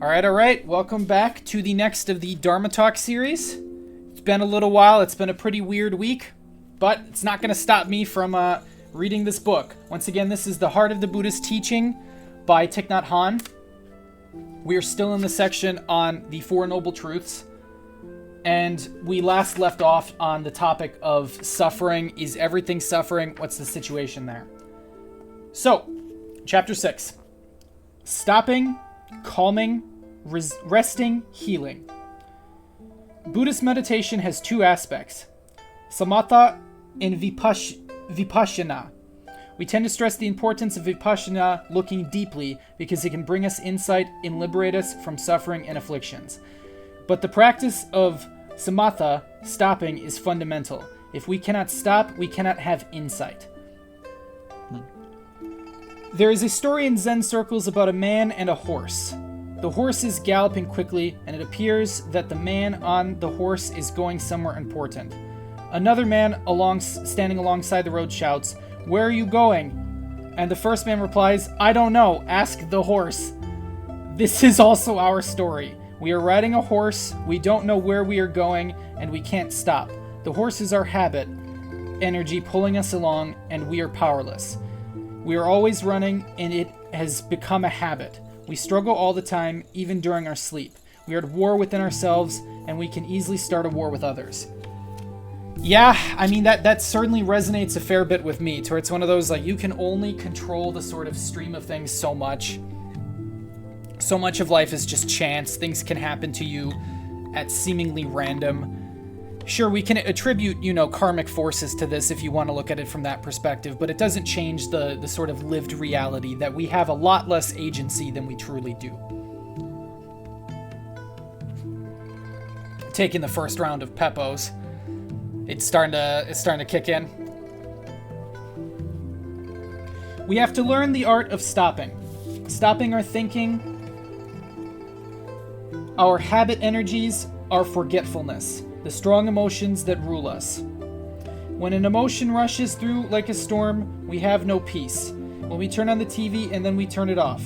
All right. Welcome back to the next of the Dharma Talk series. It's been a little while. It's been a pretty weird week, but it's not going to stop me from reading this book. Once again, this is The Heart of the Buddhist Teaching by Thich Nhat Hanh. We are still in the section on the Four Noble Truths, and we last left off on the topic of suffering. Is everything suffering? What's the situation there? So, Chapter 6. Stopping, calming, resting, healing. Buddhist meditation has two aspects, samatha and vipassana. We tend to stress the importance of vipassana, looking deeply, because it can bring us insight and liberate us from suffering and afflictions. But the practice of samatha, stopping, is fundamental. If we cannot stop, we cannot have insight. There is a story in Zen circles about a man and a horse. The horse is galloping quickly, and it appears that the man on the horse is going somewhere important. Another man standing alongside the road shouts, "Where are you going?" And the first man replies, "I don't know, ask the horse." This is also our story. We are riding a horse, we don't know where we are going, and we can't stop. The horse is our habit, energy pulling us along, and we are powerless. We are always running, and it has become a habit. We struggle all the time, even during our sleep. We are at war within ourselves, and we can easily start a war with others. Yeah, I mean, that certainly resonates a fair bit with me, to where it's one of those, like, you can only control the sort of stream of things so much. So much of life is just chance. Things can happen to you at seemingly random. Sure, we can attribute, karmic forces to this if you want to look at it from that perspective, but it doesn't change the sort of lived reality that we have a lot less agency than we truly do. Taking the first round of Peppos, it's starting to kick in. We have to learn the art of stopping. Stopping our thinking, our habit energies, our forgetfulness. The strong emotions that rule us. When an emotion rushes through like a storm, we have no peace. When we turn on the TV and then we turn it off.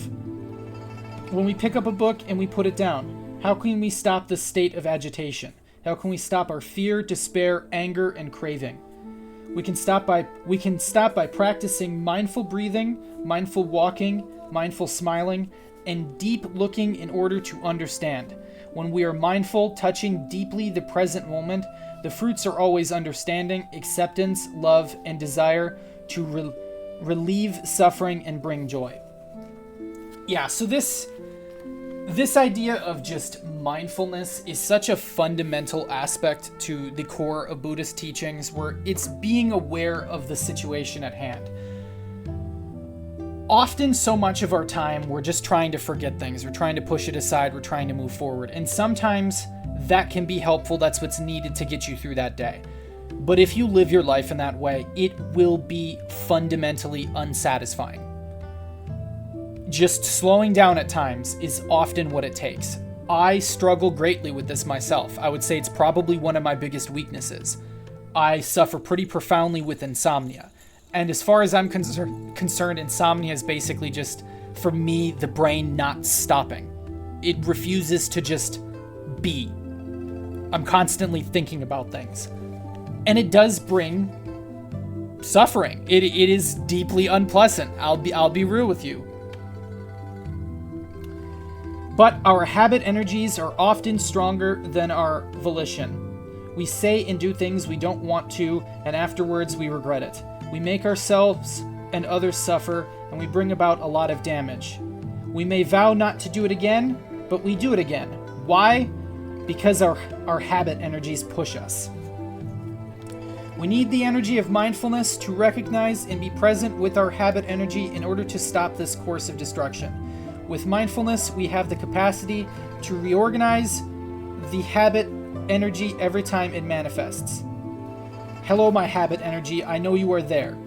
When we pick up a book and we put it down, how can we stop this state of agitation? How can we stop our fear, despair, anger, and craving? We can stop by practicing mindful breathing, mindful walking, mindful smiling, and deep looking in order to understand. When we are mindful, touching deeply the present moment, the fruits are always understanding, acceptance, love, and desire to relieve suffering and bring joy. Yeah, so this idea of just mindfulness is such a fundamental aspect to the core of Buddhist teachings, where it's being aware of the situation at hand. Often, so much of our time, we're just trying to forget things. We're trying to push it aside. We're trying to move forward. And sometimes that can be helpful. That's what's needed to get you through that day. But if you live your life in that way, it will be fundamentally unsatisfying. Just slowing down at times is often what it takes. I struggle greatly with this myself. I would say it's probably one of my biggest weaknesses. I suffer pretty profoundly with insomnia. And as far as I'm concerned, insomnia is basically just, for me, the brain not stopping. It refuses to just be. I'm constantly thinking about things. And it does bring suffering. It is deeply unpleasant. I'll be real with you. But our habit energies are often stronger than our volition. We say and do things we don't want to, and afterwards we regret it. We make ourselves and others suffer, and we bring about a lot of damage. We may vow not to do it again, but we do it again. Why? Because our habit energies push us. We need the energy of mindfulness to recognize and be present with our habit energy in order to stop this course of destruction. With mindfulness, we have the capacity to reorganize the habit energy every time it manifests. Hello, my habit energy, I know you are there.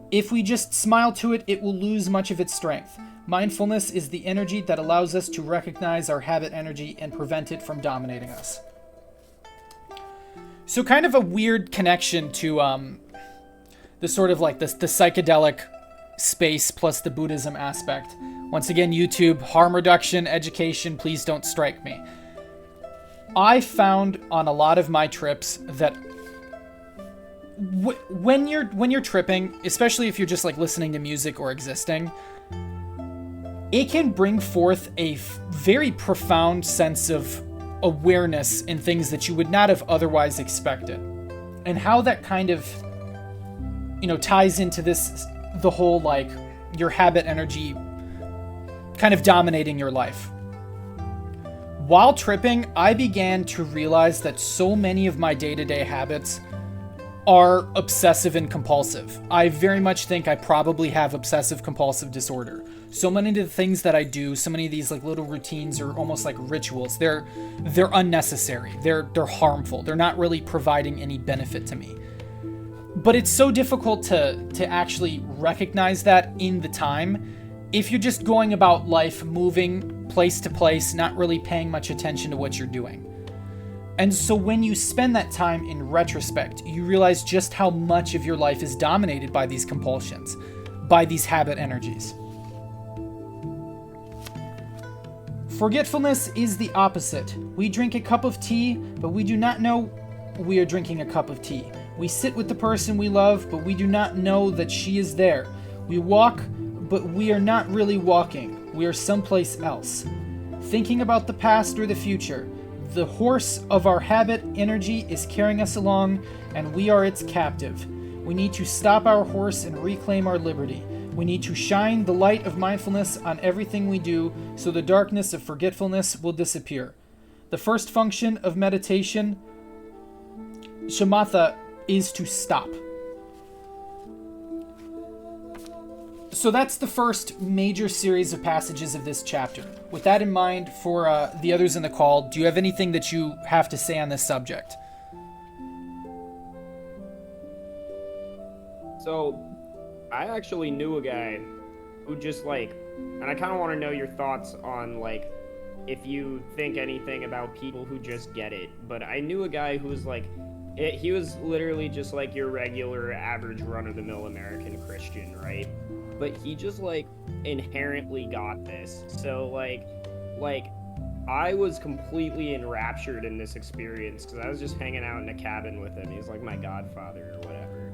If we just smile to it, it will lose much of its strength. Mindfulness is the energy that allows us to recognize our habit energy and prevent it from dominating us. So kind of a weird connection to the sort of like the psychedelic space plus the Buddhism aspect, Once again, YouTube, harm reduction, education, please don't strike me. I found on a lot of my trips that when you're tripping, especially if you're just like listening to music or existing, it can bring forth a very profound sense of awareness in things that you would not have otherwise expected. And how that kind of, ties into the whole, like, your habit energy kind of dominating your life. While tripping, I began to realize that so many of my day-to-day habits are obsessive and compulsive. I very much think I probably have obsessive compulsive disorder. So many of the things that I do, so many of these like little routines are almost like rituals. They're unnecessary. They're harmful. They're not really providing any benefit to me. But it's so difficult to actually recognize that in the time if you're just going about life, moving place to place, not really paying much attention to what you're doing. And so when you spend that time in retrospect, you realize just how much of your life is dominated by these compulsions, by these habit energies. Forgetfulness is the opposite. We drink a cup of tea, but we do not know we are drinking a cup of tea. We sit with the person we love, but we do not know that she is there. We walk, but we are not really walking. We are someplace else. Thinking about the past or the future. The horse of our habit energy is carrying us along, and we are its captive. We need to stop our horse and reclaim our liberty. We need to shine the light of mindfulness on everything we do, so the darkness of forgetfulness will disappear. The first function of meditation, shamatha, is to stop. So that's the first major series of passages of this chapter. With that in mind, for the others in the call, do you have anything that you have to say on this subject? So, I actually knew a guy who just and I kind of want to know your thoughts on if you think anything about people who just get it, but I knew a guy who was he was literally just your regular average run-of-the-mill American Christian, right? But he just inherently got this. So I was completely enraptured in this experience because I was just hanging out in a cabin with him. He's like my godfather or whatever.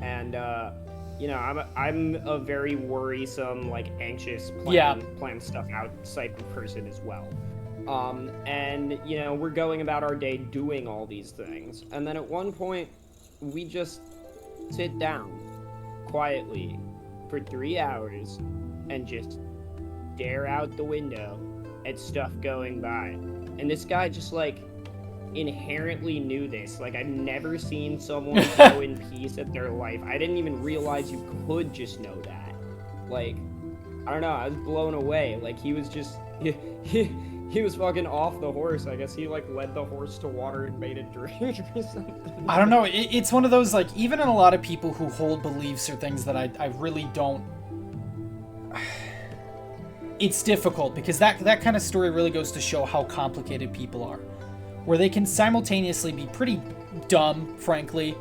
And I'm a very worrisome, anxious, plan stuff out type of person as well. And we're going about our day doing all these things, and then at one point we just sit down quietly for 3 hours and just stare out the window at stuff going by. And this guy just inherently knew this. I've never seen someone go in peace at their life. I didn't even realize you could just know that. I don't know, I was blown away. He was just he was fucking off the horse. I guess he led the horse to water and made it drink or something. I don't know. It's one of those even in a lot of people who hold beliefs or things that I really don't. It's difficult because that kind of story really goes to show how complicated people are, where they can simultaneously be pretty dumb, frankly,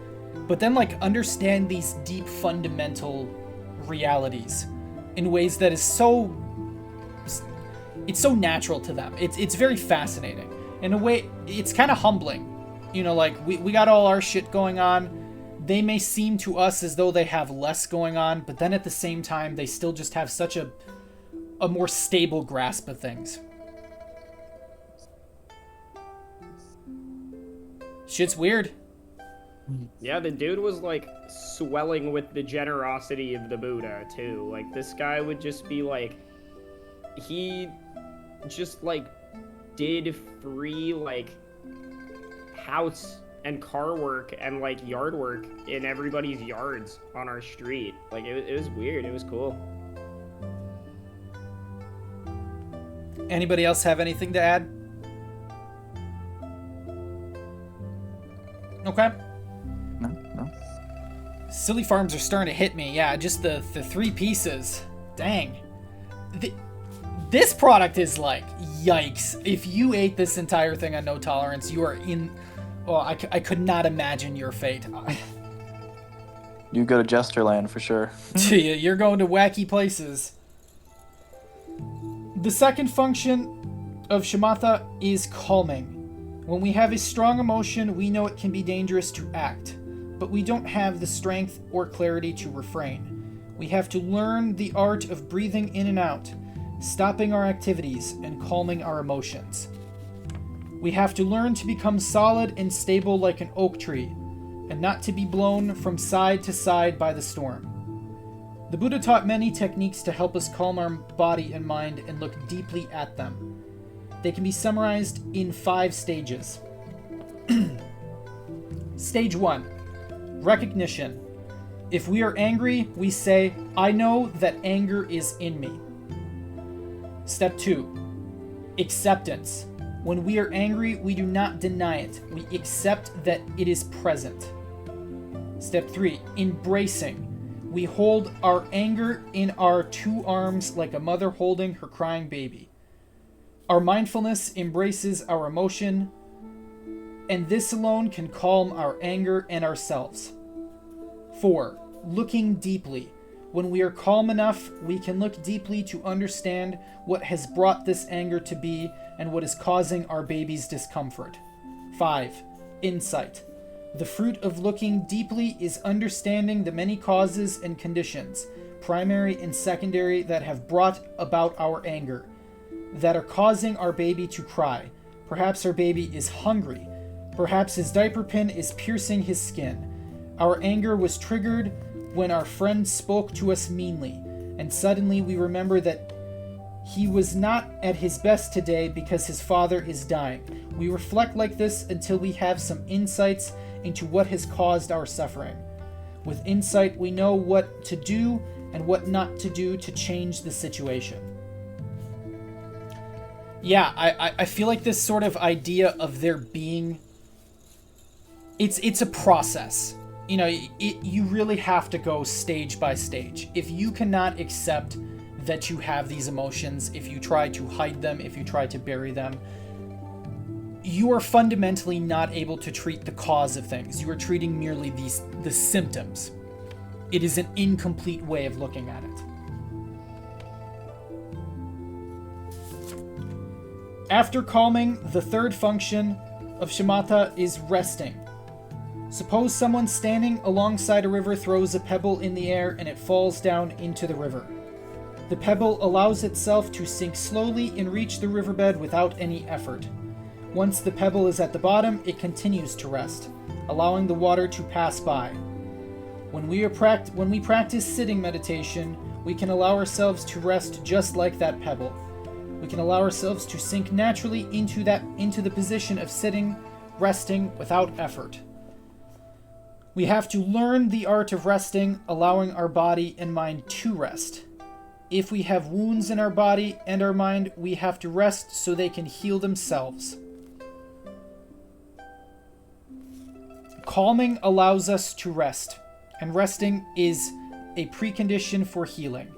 but then understand these deep fundamental realities in ways that is so. It's so natural to them. It's very fascinating. In a way, it's kind of humbling. We got all our shit going on. They may seem to us as though they have less going on, but then at the same time, they still just have such a more stable grasp of things. Shit's weird. Yeah, the dude was swelling with the generosity of the Buddha too. This guy would just be he just did free house and car work and yard work in everybody's yards on our street. It was weird. It was cool. Anybody else have anything to add? Okay. No. Silly farms are starting to hit me. Yeah, just the 3 pieces. Dang. This product is yikes. If you ate this entire thing on no tolerance, you are in. Oh, I could not imagine your fate. You go to Jesterland for sure. You're going to wacky places. The second function of shamatha is calming. When we have a strong emotion, we know it can be dangerous to act, but we don't have the strength or clarity to refrain. We have to learn the art of breathing in and out, stopping our activities, and calming our emotions. We have to learn to become solid and stable like an oak tree, and not to be blown from side to side by the storm. The Buddha taught many techniques to help us calm our body and mind and look deeply at them. They can be summarized in 5 stages. Stage 1. Recognition. If we are angry, we say, "I know that anger is in me." Step 2. Acceptance. When we are angry, we do not deny it. We accept that it is present. Step 3. Embracing. We hold our anger in our 2 arms like a mother holding her crying baby. Our mindfulness embraces our emotion, and this alone can calm our anger and ourselves. 4. Looking deeply. When we are calm enough, we can look deeply to understand what has brought this anger to be and what is causing our baby's discomfort. 5. Insight. The fruit of looking deeply is understanding the many causes and conditions, primary and secondary, that have brought about our anger, that are causing our baby to cry. Perhaps our baby is hungry. Perhaps his diaper pin is piercing his skin. Our anger was triggered when our friend spoke to us meanly, and suddenly we remember that he was not at his best today because his father is dying. We reflect like this until we have some insights into what has caused our suffering. With insight, we know what to do and what not to do to change the situation. Yeah, I feel like this sort of idea of there being... It's a process. You know, you really have to go stage by stage. If you cannot accept that you have these emotions, if you try to hide them, if you try to bury them, you are fundamentally not able to treat the cause of things. You are treating merely the symptoms. It is an incomplete way of looking at it. After calming, the third function of shamatha is resting. Suppose someone standing alongside a river throws a pebble in the air and it falls down into the river. The pebble allows itself to sink slowly and reach the riverbed without any effort. Once the pebble is at the bottom, it continues to rest, allowing the water to pass by. When we practice sitting meditation, we can allow ourselves to rest just like that pebble. We can allow ourselves to sink naturally into the position of sitting, resting without effort. We have to learn the art of resting, allowing our body and mind to rest. If we have wounds in our body and our mind, we have to rest so they can heal themselves. Calming allows us to rest, and resting is a precondition for healing.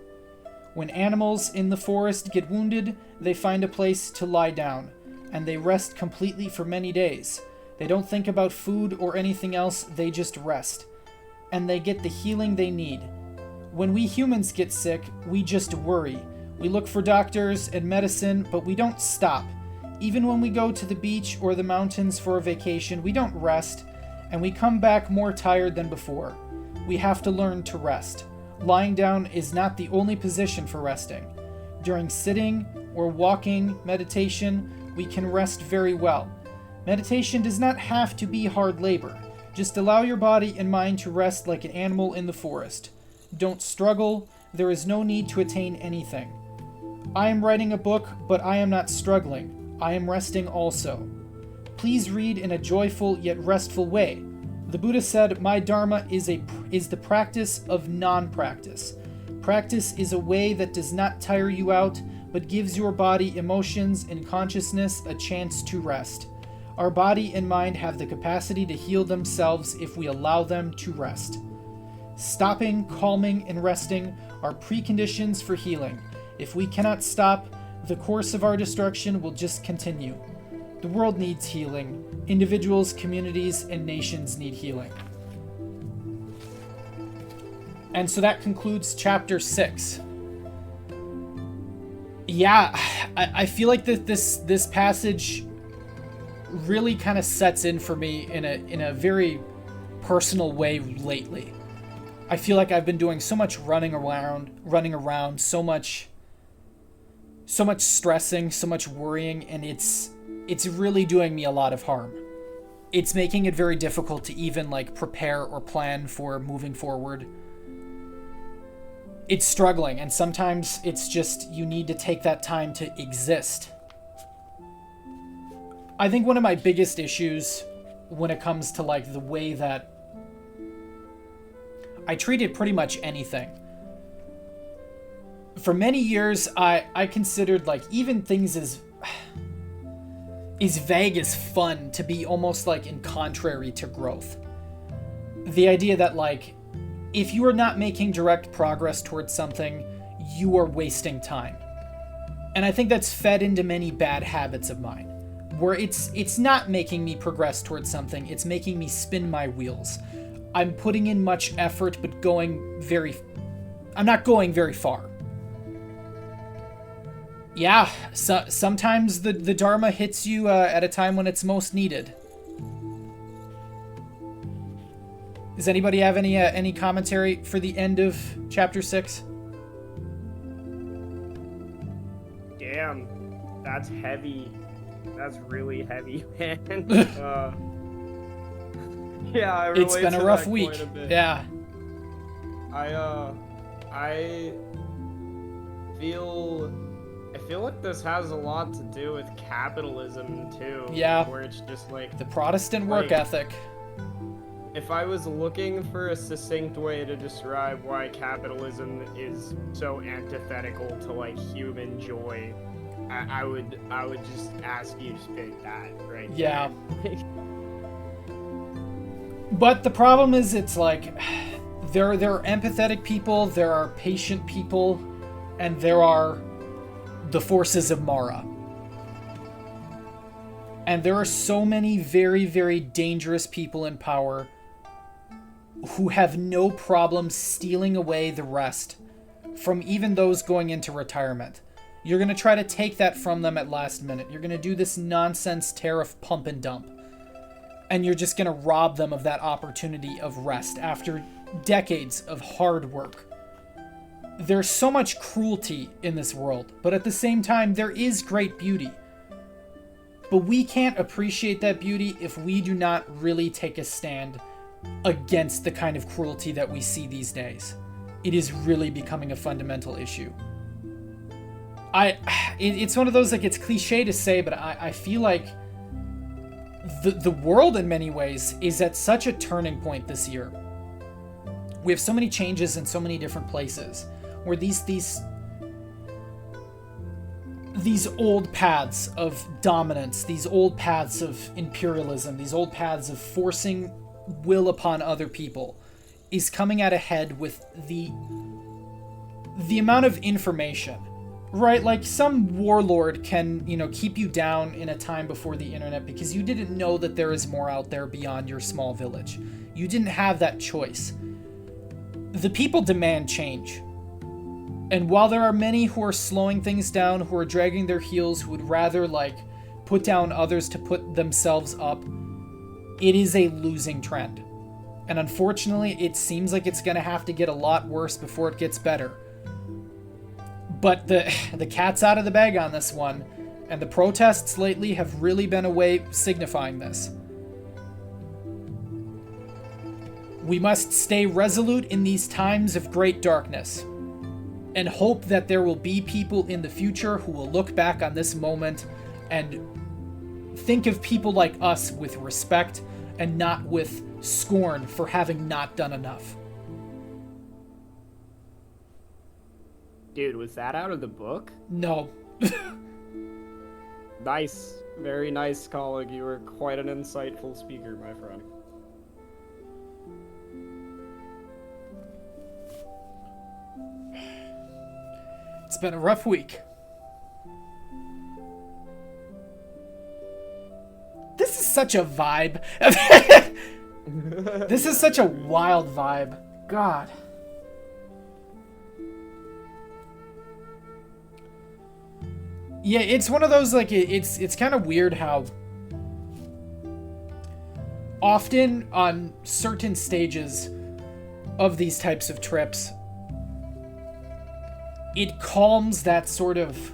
When animals in the forest get wounded, they find a place to lie down, and they rest completely for many days. They don't think about food or anything else, they just rest. And they get the healing they need. When we humans get sick, we just worry. We look for doctors and medicine, but we don't stop. Even when we go to the beach or the mountains for a vacation, we don't rest, and we come back more tired than before. We have to learn to rest. Lying down is not the only position for resting. During sitting or walking meditation, we can rest very well. Meditation does not have to be hard labor. Just allow your body and mind to rest like an animal in the forest. Don't struggle. There is no need to attain anything. I am writing a book, but I am not struggling. I am resting also. Please read in a joyful yet restful way. The Buddha said, "My Dharma is the practice of non-practice." Practice is a way that does not tire you out, but gives your body, emotions, and consciousness a chance to rest. Our body and mind have the capacity to heal themselves if we allow them to rest. Stopping, calming, and resting are preconditions for healing. If we cannot stop, the course of our destruction will just continue. The world needs healing. Individuals, communities, and nations need healing. And so that concludes chapter 6. Yeah, I feel like that this passage really kind of sets in for me in a very personal way lately. I feel like I've been doing so much running around, so much stressing, so much worrying, and it's really doing me a lot of harm. It's making it very difficult to even like prepare or plan for moving forward. It's struggling, and sometimes it's just you need to take that time to exist. I think one of my biggest issues when it comes to like the way that I treated pretty much anything. For many years, I considered like even things as vague as fun to be almost like in contrary to growth. The idea that like if you are not making direct progress towards something, you are wasting time. And I think that's fed into many bad habits of mine, where it's not making me progress towards something, it's making me spin my wheels. I'm putting in much effort, but I'm not going very far. Yeah, so sometimes the Dharma hits you at a time when it's most needed. Does anybody have any commentary for the end of chapter 6? Damn, that's heavy. That's really heavy, man. Yeah, I relate It's been to a rough that week. quite a bit. Yeah. I feel like this has a lot to do with capitalism too. Yeah. Where it's just like The Protestant work ethic. if I was looking for a succinct way to describe why capitalism is so antithetical to like human joy, I would just ask you to pick that right. Yeah. There. But the problem is, it's like there are empathetic people, there are patient people, and there are the forces of Mara. And there are so many very, very dangerous people in power who have no problem stealing away the rest from even those going into retirement. You're going to try to take that from them at last minute. You're going to do this nonsense tariff pump and dump. And you're just going to rob them of that opportunity of rest after decades of hard work. There's so much cruelty in this world, but at the same time, there is great beauty. But we can't appreciate that beauty if we do not really take a stand against the kind of cruelty that we see these days. It is really becoming a fundamental issue. It's one of those, like, it's cliche to say, but I feel like the world in many ways is at such a turning point this year. We have so many changes in so many different places where these old paths of dominance, these old paths of imperialism, these old paths of forcing will upon other people is coming at a head with the amount of information. Right, like some warlord can, keep you down in a time before the internet because you didn't know that there is more out there beyond your small village. You didn't have that choice. The people demand change. And while there are many who are slowing things down, who are dragging their heels, who would rather, put down others to put themselves up, it is a losing trend. And unfortunately, it seems like it's going to have to get a lot worse before it gets better. But the cat's out of the bag on this one, and the protests lately have really been a way signifying this. We must stay resolute in these times of great darkness, and hope that there will be people in the future who will look back on this moment and think of people like us with respect and not with scorn for having not done enough. Dude, was that out of the book? No. Nice. Very nice, colleague. You were quite an insightful speaker, my friend. It's been a rough week. This is such a vibe. This is such a wild vibe. God. Yeah, it's one of those, like, it's kind of weird how often on certain stages of these types of trips, it calms that sort of,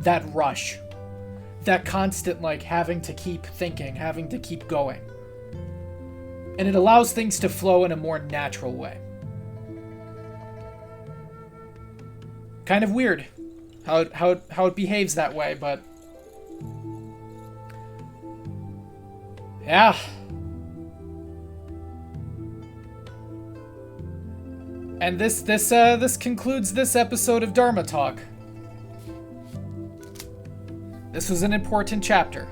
that rush, that constant, like, having to keep thinking, having to keep going. And it allows things to flow in a more natural way. Kind of weird how it behaves that way, but yeah. And this concludes this episode of Dharma Talk. This was an important chapter.